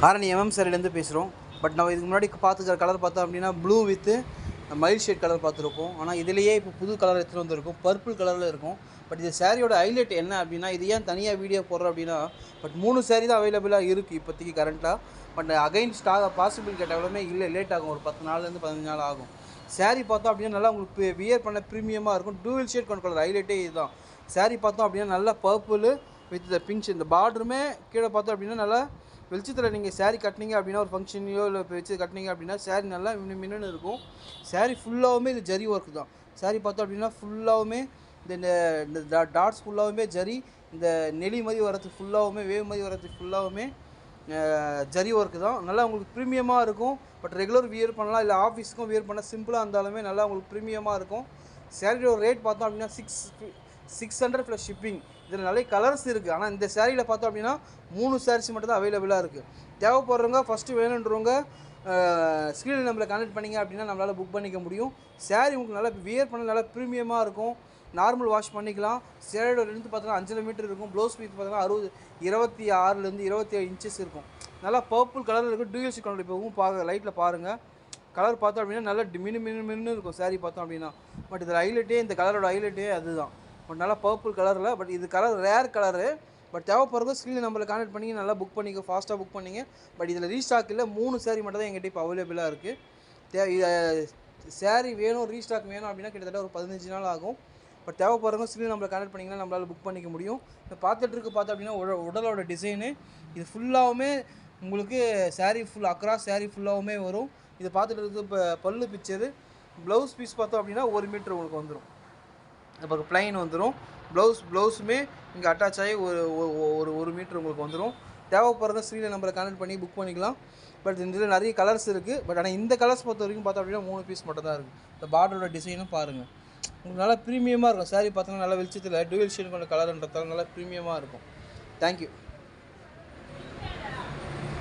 ஆரணி சாரிலேருந்து பேசுகிறோம். பட் நம்ம இதுக்கு முன்னாடி பார்த்துக்கிற கலர் பார்த்தோம் அப்படின்னா blue with mild shade colour பார்த்துருப்போம். ஆனால் இதிலேயே இப்போ புது கலர் எடுத்துகிட்டு வந்திருக்கும், பர்பிள் கலரில் இருக்கும். பட் இது சாரியோட ஹைலைட் என்ன அப்படின்னா, இது ஏன் தனியாக வீடியோ போடுறோம் அப்படின்னா, பட் 3 சாரி தான் அவைலபிளாக இருக்குது இப்போதைக்கு கரண்ட்டாக. பட் அகைன் பாசிபிள் கேட்டாலுமே இல்லை, லேட் ஆகும், ஒரு 10 நாள்லேருந்து 15 நாள் ஆகும். சாரி பார்த்தோம் அப்படின்னா நல்லா உங்களுக்கு வியர் பண்ண ப்ரீமியமாக இருக்கும். டூவல் ஷேட் கொண்ட கலர் ஹைலைட்டே இதுதான். சாரி பார்த்தோம் அப்படின்னா நல்லா பர்பிள் வித் த பிங்க். இந்த பார்டருமே கீழே பார்த்தோம் அப்படின்னா நல்லா வெளிச்சத்தில் நீங்கள் சாரீ கட்டினீங்க அப்படின்னா, ஒரு ஃபங்க்ஷனையோ இல்லை வச்சு கட்டினீங்க அப்படின்னா சாரீ நல்லா மின்னு இருக்கும். சாரீ ஃபுல்லாகவுமே இது ஜரி ஒர்க் தான். சாரீ பார்த்தோம் அப்படின்னா ஃபுல்லாகவுமே இந்த டாட்ஸ் ஃபுல்லாகவுமே ஜரி, இந்த நெளி மாதிரி வரது ஃபுல்லாகவுமே, வேவ் மாதிரி வரது ஃபுல்லாகவுமே ஜரி ஒர்க்கு தான். நல்லா உங்களுக்கு ப்ரீமியமாக இருக்கும். பட் ரெகுலர் வியர் பண்ணலாம், இல்லை ஆஃபீஸுக்கும் வியர் பண்ணால் சிம்பிளாக இருந்தாலுமே நல்லா உங்களுக்கு ப்ரீமியமாக இருக்கும். சாரியோட ரேட் பார்த்தோம் அப்படின்னா 600 ப்ளஸ் ஷிப்பிங். இதில் நிறைய கலர்ஸ் இருக்குது. ஆனால் இந்த சாரியில் பார்த்தோம் அப்படின்னா 3 சாரீஸ் மட்டும் தான் அவைலபிளாக இருக்குது. தேவைப்படுறவங்க ஃபஸ்ட்டு வேணுன்றவங்க ஸ்க்ரீன் நம்பரில் கான்டெக்ட் பண்ணிங்க அப்படின்னா நம்மளால் புக் பண்ணிக்க முடியும். சாரீ உங்களுக்கு நல்லா வியர் பண்ண நல்லா ப்ரீமியமாக இருக்கும். நார்மல் வாஷ் பண்ணிக்கலாம். சேரியோட லென்த் பார்த்தோன்னா 5 மீட்டர் இருக்கும். ப்ளவுஸ் பீஸ் பார்த்தோன்னா 26லேருந்து 27 இன்ச்சஸ் இருக்கும். நல்லா பர்பிள் கலரில் இருக்கும். டூயல் ஷேட் கலர் இப்போவும் லைட்டில் பாருங்கள். கலர் பார்த்தோம் அப்படின்னா நல்லா மின்னு இருக்கும் சாரீ பார்த்தோம் அப்படின்னா. பட் இதில் ஹைலைட்டே, இந்த கலரோட ஹைலைட்டே அதுதான். பட் நல்லா பர்பிள் கலரில், பட் இது கலர் ரேர் கலரு. பட் தேவைப்படுறதும் ஸ்க்ரீன் நம்பரில் கான்டெக்ட் பண்ணி நல்லா புக் பண்ணிக்க, ஃபாஸ்ட்டாக புக் பண்ணிங்க. பட் இதில் ரீஸ்டாக் இல்லை, 3 சாரீ மட்டும் தான் எங்கிட்ட இப்போ அவைலபிளாக இருக்குது. சாரீ வேணும், ரீஸ்டாக் வேணும் அப்படின்னா கிட்டத்தட்ட ஒரு 15 நாள் ஆகும். பட் தேவைப்படுறவங்க ஸ்க்ரீன் நம்பரில் கான்டெக்ட் பண்ணிங்கன்னா நம்மளால் புக் பண்ணிக்க முடியும். இப்போ பார்த்தோம் அப்படின்னா உடலோட டிசைனு இது ஃபுல்லாகவுமே உங்களுக்கு சாரீ அக்ராஸ் சாரீ ஃபுல்லாகவுமே வரும். இது பார்த்துட்டு இருக்குது இப்போ பல்லு பிக்சரு. ப்ளவுஸ் பீஸ் பார்த்தோம் அப்படின்னா 1 மீட்டர் உங்களுக்கு வந்துடும். இப்போ ப்ளைன் வந்துடும். ப்ளவுஸுமே இங்கே அட்டாச் ஆகி ஒரு மீட்டர் உங்களுக்கு வந்துடும். தேவைப்படுறத ஸ்க்ரீன் நம்பரை கான்டெக்ட் பண்ணி புக் பண்ணிக்கலாம். பட் இதில் நிறைய கலர்ஸ் இருக்குது. பட் ஆனால் இந்த கலர்ஸ் பொறுத்த வரைக்கும் பார்த்தோம் அப்படின்னா 3 பீஸ் மட்டும் தான் இருக்குது. இந்த பார்டரோட டிசைனும் பாருங்கள், உங்களுக்கு நல்லா ப்ரீமியமாக இருக்கும். சாரீ பார்த்தோன்னா நல்லா வெளிச்சத்தில் டூவல் ஷேட் கொண்ட கலர்ன்றதால நல்லா ப்ரீமியமாக இருக்கும். தேங்க்யூ.